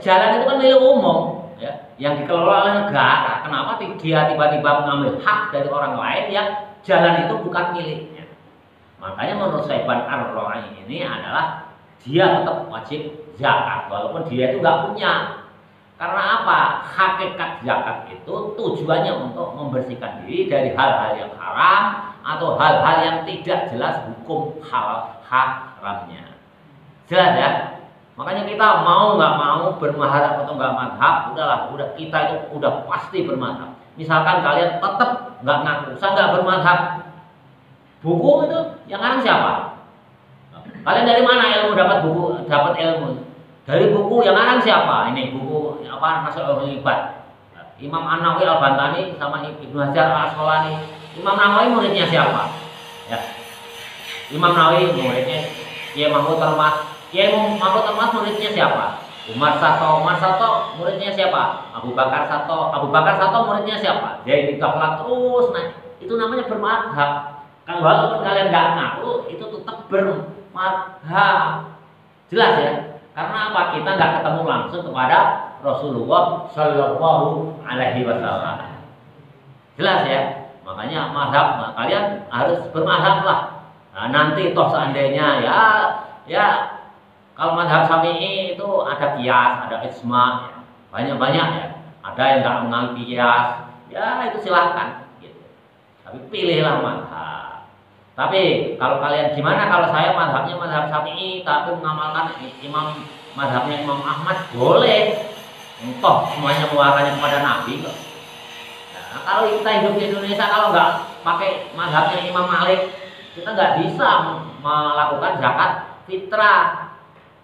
Jalan itu kan milik umum, ya, yang dikelola oleh negara. Kenapa dia tiba-tiba mengambil hak dari orang lain yang jalan itu bukan miliknya? Makanya menurut Syaiban Ar-Ra'i ini adalah dia tetap wajib zakat walaupun dia itu nggak punya. Karena apa? Hakikat zakat itu tujuannya untuk membersihkan diri dari hal-hal yang haram atau hal-hal yang tidak jelas hukum halal haramnya. Jelas ya? Makanya kita mau nggak mau bermadhab atau nggak madhab, udah kita itu udah pasti bermadhab. Misalkan kalian tetap nggak ngaku, saya nggak bermadhab, buku itu yang ngarang siapa? Kalian dari mana dapat ilmu? Dari buku yang ngarang siapa? Ini buku apa? Nasul Ibad. Imam An-Nawawi Al-Bantani sama Ibnu Hajar Al-Asqalani. Imam Nawawi muridnya siapa? Ya. Imam Nawawi muridnya Kiai Mahmud Termas. Kiai Mahmud Termas muridnya siapa? Umar Sato muridnya siapa? Abu Bakar Sato muridnya siapa? Jadi dikaflat terus. Nah, itu namanya bermadhab. Kalau walaupun kalian nggak ngaku, itu tetap bermadhab. Jelas ya? Karena apa? Kita nggak ketemu langsung kepada Rasulullah Shallallahu Alaihi Wasallam. Jelas ya? Makanya madhab, kalian harus bermadhab lah. Nah, nanti toh seandainya ya kalau madhab Syafi'i itu ada qiyas, ada ijma, ya. Banyak ya. Ada yang nggak mengenal qiyas, ya itu silahkan. Gitu. Tapi pilihlah madhab. Tapi kalau kalian gimana kalau saya madhabnya madhab Syafi'i tapi mengamalkan madhabnya Imam Ahmad, boleh. Toh semuanya mengarahnya kepada Nabi kok. Nah, kalau kita hidup di Indonesia kalau nggak pakai madhabnya Imam Malik, kita nggak bisa melakukan zakat fitrah.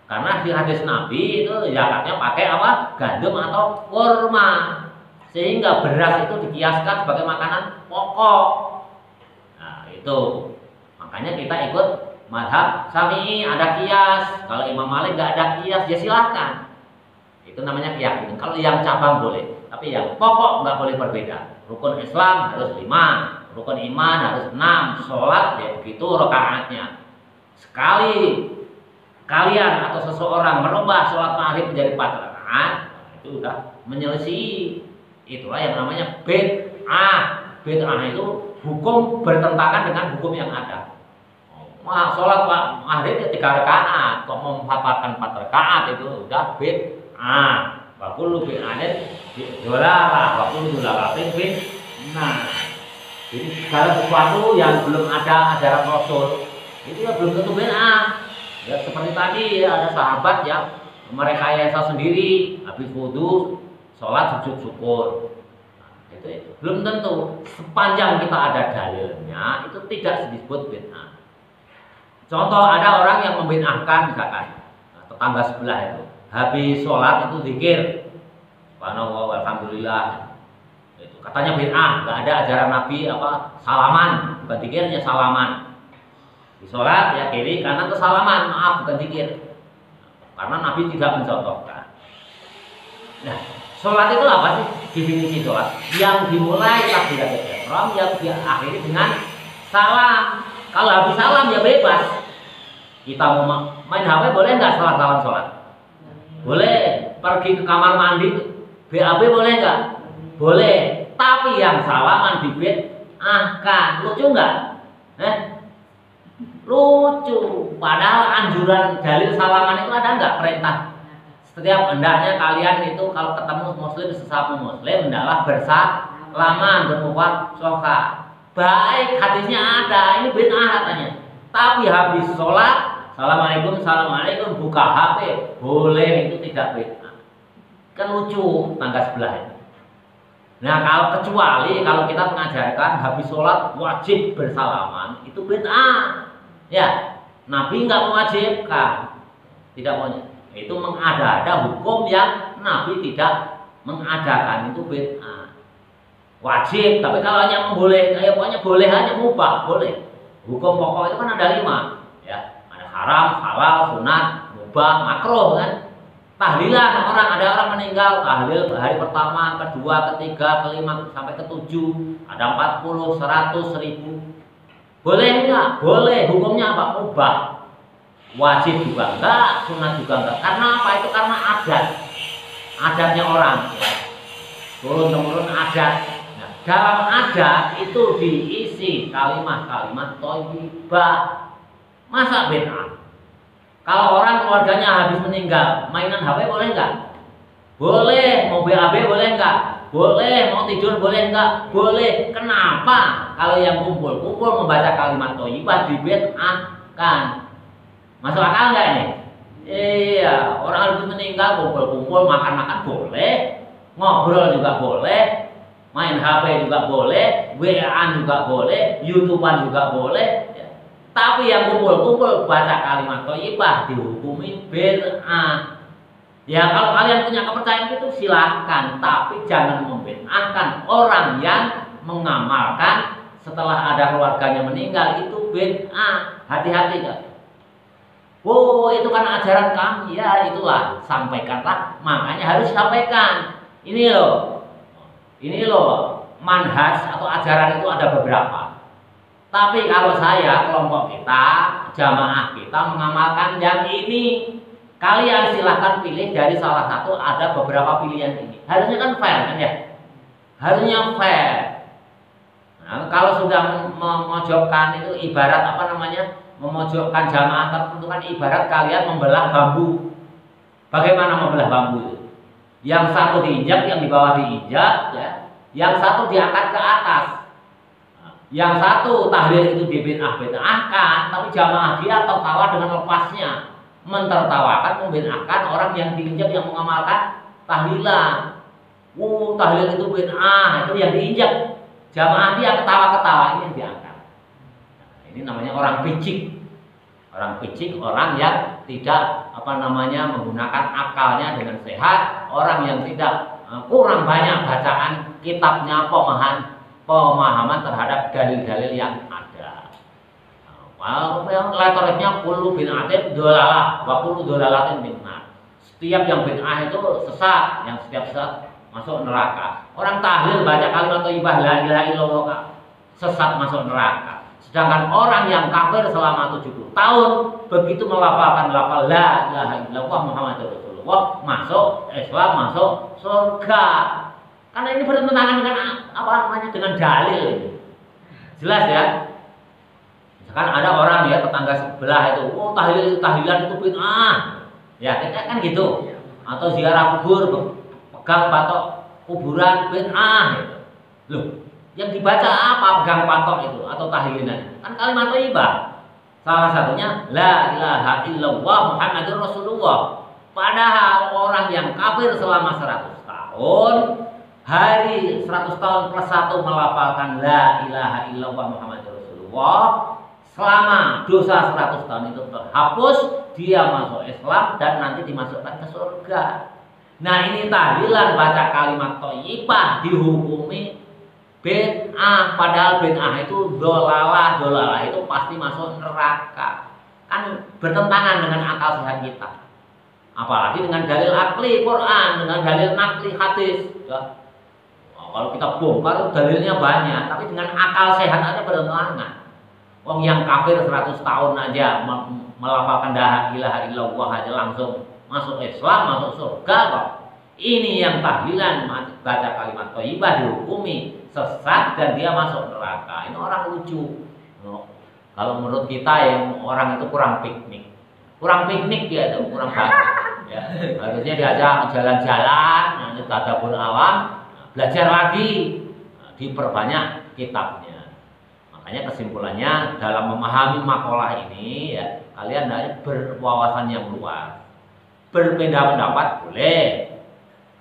Karena di hadis Nabi itu zakatnya pakai apa? Gandum atau kurma. Sehingga beras itu dikiaskan sebagai makanan pokok. Nah, itu. Makanya kita ikut madhab Syafi'i, ada kias. Kalau Imam Malik nggak ada kias, ya silahkan. Itu namanya keyakinan. Kalau yang cabang boleh, tapi yang pokok nggak boleh berbeda. Rukun Islam harus 5, rukun iman harus 6, sholat ya begitu rakaatnya. Sekali kalian atau seseorang merubah sholat maghrib menjadi 4 rakaat, itu udah menyelesaikan. Itulah yang namanya bid'ah. Bid'ah itu hukum bertentangan dengan hukum yang ada. Sholat maghrib 3 rakaat, kok memanfaatkan 4 rakaat itu udah bid'ah. Wakulu bid'ahin dolalah, wakulu dolalatin bid'ah. Jadi segala sesuatu yang belum ada ajaran Rasul itu ya belum tentu bid'ah. Ya seperti tadi ya, ada sahabat yang merekayasa sendiri habis wudu sholat sujud syukur. Nah, itu belum tentu. Sepanjang kita ada dalilnya itu tidak disebut bid'ah. Contoh ada orang yang membid'ahkan misalkan tetangga sebelah itu habis sholat itu zikir subhanallah walhamdulillah, itu katanya bid'ah, nggak ada ajaran Nabi apa salaman, bukan zikirnya salaman. Di sholat ya kiri kanan ke salaman, maaf bukan zikir. Karena Nabi tidak mencontohkan. Nah, sholat itu apa sih definisi sholat? Yang dimulai takbiratul ihram, yang diakhiri dengan salam. Kalau habis salam ya bebas. Kita mau main HP boleh nggak setelah salam sholat? Boleh. Pergi ke kamar mandi BAB boleh nggak? Boleh. Tapi yang salaman dibid'ahkan. Lucu nggak? Lucu. Padahal anjuran dalil salaman itu ada nggak perintah? Setiap hendaknya kalian itu kalau ketemu muslim sesama muslim hendaklah laman bermufasohah. Baik, hadisnya ada, ini bid'ah katanya. Tapi habis sholat, assalamualaikum, assalamualaikum, buka HP, boleh, itu tidak bid'ah. Kan lucu tangga sebelah ini. Nah, kalau kecuali kalau kita mengajarkan habis sholat wajib bersalaman, itu bid'ah. Ya, Nabi nggak mewajibkan, tidak maunya. Itu mengada-ada hukum yang Nabi tidak mengadakan, itu bid'ah. Wajib, tapi kalau hanya membolehkan, pokoknya boleh hanya mubah, boleh. Hukum pokok itu kan ada 5, ya. Ada haram, halal, sunat, mubah, makruh kan. Tahlilan ada orang meninggal, tahlil hari pertama, kedua, ketiga, kelima, sampai ke-7, ada 40, 100, 1000. Boleh enggak? Boleh. Hukumnya apa? Mubah. Wajib juga enggak, sunat juga enggak. Karena apa? Itu karena adatnya orang, ya. Turun-temurun adat. Dalam adat itu diisi kalimat-kalimat thayyibah. Masa bid'ah? Kalau orang keluarganya habis meninggal, mainan HP boleh enggak? Boleh. Mau BAB boleh enggak? Boleh. Mau tidur boleh enggak? Boleh. Kenapa? Kalau yang kumpul-kumpul membaca kalimat thayyibah dibid'ahkan. Masuk akal enggak ini? Iya, orang habis meninggal kumpul-kumpul makan-makan boleh, ngobrol juga boleh, main HP juga boleh, WA-an juga boleh, YouTube-an juga boleh, ya. Tapi yang kumpul-kumpul baca kalimat thayyibah dihukumi bid'ah. Ya kalau kalian punya kepercayaan itu silahkan, tapi jangan membid'ahkan orang yang mengamalkan setelah ada keluarganya meninggal, itu bid'ah. Hati-hati kan. Oh itu kan ajaran kami, ya itulah, sampaikanlah, makanya harus sampaikan. Ini loh, manhaj atau ajaran itu ada beberapa. Tapi kalau saya, kelompok kita, jamaah kita mengamalkan yang ini. Kalian silahkan pilih dari salah satu, ada beberapa pilihan ini. Harusnya kan fair kan ya? Harusnya fair. Nah, kalau sudah memojokkan itu ibarat apa namanya? Memojokkan jamaah tertentu kan ibarat kalian membelah bambu. Bagaimana membelah bambu itu? Yang satu diinjak, yang di bawah diinjak, ya. Yang satu diangkat ke atas. Yang satu tahlil itu dibid'ahkan, tapi jamaah dia tertawa dengan lepasnya, mentertawakan, membid'ahkan orang yang diinjak yang mengamalkan tahlilan. Tahlil itu bid'ah, itu yang diinjak. Jamaah dia ketawa-ketawa, ini yang diangkat. Ini namanya orang picik. Orang picik, orang yang tidak menggunakan akalnya dengan sehat, orang yang tidak kurang banyak bacaan kitabnya, pemahaman terhadap dalil-dalil yang ada. Yang letoriknya kullu bid'atin dolalah wa kullu dolalatin finnar. Setiap yang bid'ah itu sesat, yang setiap sesat masuk neraka. Orang tahlil baca kalimat thayyibah la ilaha illallah sesat masuk neraka. Sedangkan orang yang kafir selama 70 tahun begitu melafalkan lafal la ilaha illallah Muhammadur Rasulullah, masuk Islam, masuk surga. Karena ini bertentangan dengan dengan dalil. Jelas ya? Misalkan ada orang ya tetangga sebelah itu, tahlilan itu bid'ah. Ya, kan gitu. Atau ziarah kubur, pegang patok kuburan bid'ah gitu. Loh, yang dibaca apa pegang patok itu atau tahlilan? Kan kalimat thayyibah. Salah satunya la ilaha illallah Muhammadur Rasulullah. Padahal orang yang kafir selama 100 tahun, hari 100 tahun plus 1 melafalkan la ilaha illallah Muhammadur Rasulullah, selama dosa 100 tahun itu terhapus, dia masuk Islam dan nanti dimasukkan ke surga. Nah ini tahlilan baca kalimat thayyibah dihukumi bid'ah, padahal bid'ah itu dolalah itu pasti masuk neraka. Kan bertentangan dengan akal sehat kita. Apalagi dengan dalil akli Quran, dengan dalil nakli hadis. Ya. Kalau kita bongkar dalilnya banyak, tapi dengan akal sehat aja bertentangan. Wong yang kafir 100 tahun aja melafalkan la ilaha illallah aja langsung masuk Islam, masuk surga kok. Ini yang tahlilan baca kalimat thayyibah dihukumi sesat dan dia masuk neraka. Ini orang lucu. Kalau menurut kita yang orang itu kurang piknik. Kurang piknik dia itu, kurang baik. Ya, harusnya diajak jalan-jalan, nanti tadabbur awam, belajar lagi. diperbanyak kitabnya. Makanya kesimpulannya dalam memahami makalah ini ya, kalian harus berwawasan yang luas. Berbeda pendapat boleh,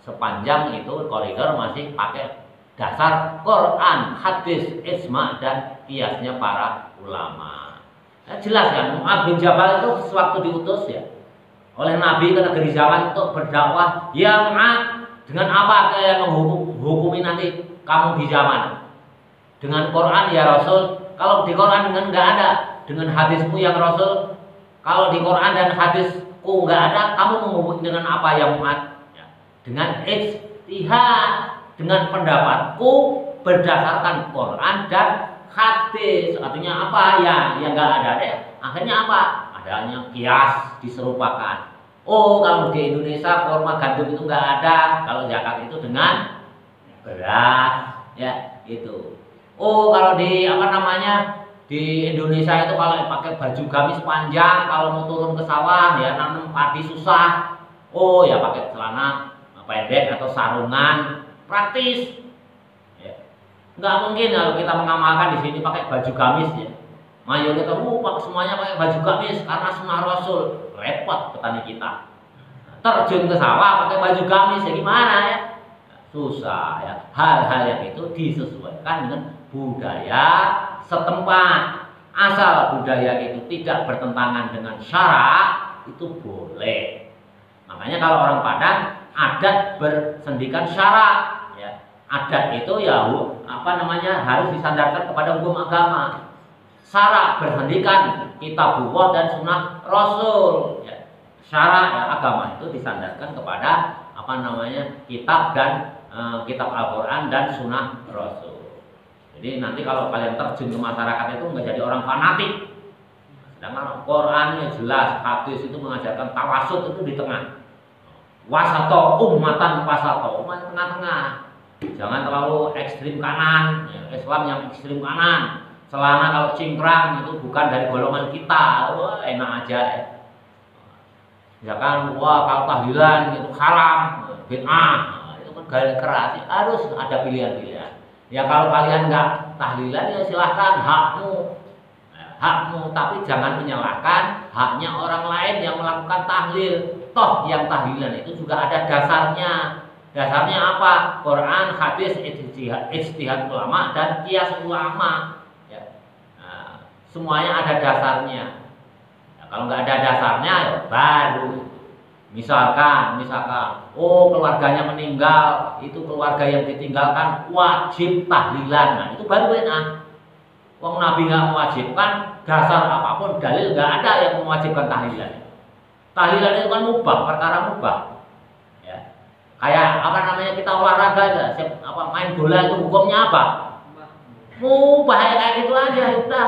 sepanjang itu koridor masih pakai dasar Quran, hadis, ijma dan kiasnya para ulama. Nah, jelas kan, Mu'adz bin Jabal itu sewaktu diutus ya oleh Nabi ke negeri Yaman untuk berdakwah, ya Mu'adz, dengan apa kalian menghukumi nanti kamu di Yaman? Dengan Quran ya Rasul. Kalau di Quran dengan nggak ada, dengan hadismu yang Rasul. Kalau di Quran dan hadisku nggak ada, kamu menghukumi dengan apa ya Mu'adz? Ya, dengan ijtihad, dengan pendapatku berdasarkan Quran dan hadis. Artinya apa ya? Yang nggak ada deh. Akhirnya apa? Adanya kias diserupakan. Oh, kalau di Indonesia kurma gandum itu nggak ada. Kalau zakat itu dengan beras, ya itu. Oh, kalau di di Indonesia itu kalau pakai baju gamis panjang, kalau mau turun ke sawah ya nanam padi susah. Oh ya pakai celana pendek atau sarungan, praktis. Ya. Nggak mungkin kalau kita mengamalkan di sini pakai baju gamis ya. Mayoritas semuanya pakai baju gamis karena sunnah Rasul. Repot petani kita. Terjun ke sawah pakai baju gamis ya gimana ya? Susah ya. Hal-hal yang itu disesuaikan dengan budaya setempat. Asal budaya itu tidak bertentangan dengan syarak itu boleh. Makanya kalau orang Padang adat bersendikan syarak ya. Adat itu ya harus disandarkan kepada hukum agama. Syarak bersendikan kitabullah dan sunnah Rasul ya. Syarak ya, agama itu disandarkan kepada kitab dan kitab Al-Quran dan sunnah Rasul. Jadi nanti kalau kalian terjun ke masyarakat itu nggak jadi orang fanatik. Sedangkan Qurannya jelas, hadis itu mengajarkan tawasud itu di tengah. Wasato ummatan wasato, umat tengah-tengah. Jangan terlalu ekstrim kanan, ya, Islam yang ekstrim kanan. Celana kalau cingkrang itu bukan dari golongan kita, wah enak aja ya. Ya kan, wah kalau tahlilan itu haram, bid'ah, itu kan gaya keras. Harus ada pilihan-pilihan. Ya kalau kalian nggak tahlilan ya silahkan, hakmu, tapi jangan menyalahkan haknya orang lain yang melakukan tahlil. Toh yang tahlilan itu juga ada dasarnya. Dasarnya apa? Quran, hadis, ijtihad ulama dan qiyas ulama. Ya. Nah, semuanya ada dasarnya. Nah, kalau nggak ada dasarnya ya baru. Misalkan, oh keluarganya meninggal, itu keluarga yang ditinggalkan wajib tahlilan. Nah itu baru bid'ah. Wong Nabi nggak mewajibkan, dasar apapun dalil nggak ada yang mewajibkan tahlilan. Tahlilan itu kan mubah, perkara mubah. Ya. Kayak kita olahraga aja, main bola itu hukumnya apa? Mubah ya kayak gitu aja, udah.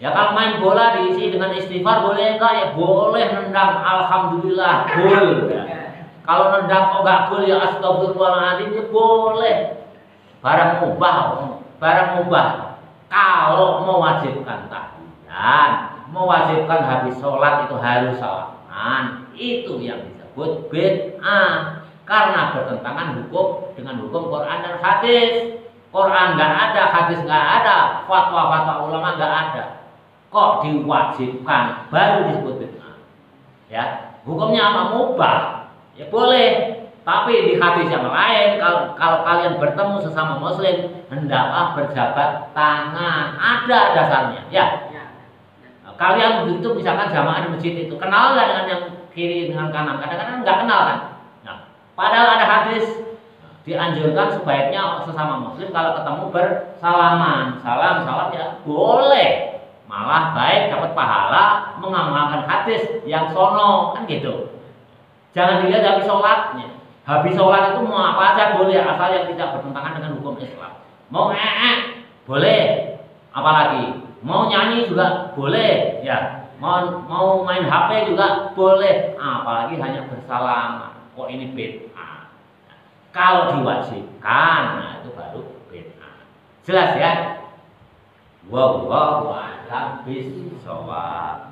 Ya kalau main bola diisi dengan istighfar boleh enggak? Ya boleh. Nendang alhamdulillah gol. Ya. Kalau nendang kok enggak gol ya astagfirullahaladzim ya boleh. Barang mubah. Kalau mewajibkan tahlilan, mewajibkan habis sholat itu harus salaman, itu yang disebut bid'ah karena bertentangan dengan hukum Quran dan hadis. Quran nggak ada, hadis nggak ada, fatwa ulama nggak ada. Kok diwajibkan baru disebut bid'ah. Ya, hukumnya apa? Mubah. Ya boleh. Tapi di hadis yang lain kalau kalian bertemu sesama muslim hendaklah berjabat tangan. Ada dasarnya, ya. Nah, kalian begitu misalkan jamaah di masjid itu kenal nggak dengan yang kiri dengan kanan? Kadang-kadang nggak kenal kan. Nah, padahal ada hadis dianjurkan sebaiknya sesama muslim kalau ketemu bersalaman, salam ya boleh. Malah baik dapat pahala mengamalkan hadis yang sono kan gitu. Jangan dilihat habis sholatnya. Habis sholat itu mau apa aja boleh asal yang tidak bertentangan dengan hukum Islam. Mau boleh, apalagi mau nyanyi juga boleh, ya. Mau main HP juga boleh, apalagi hanya bersalaman. Kok ini bid'ah? Kalau diwajibkan, nah itu baru bid'ah. Jelas ya? Wallahu a'lam bishawab.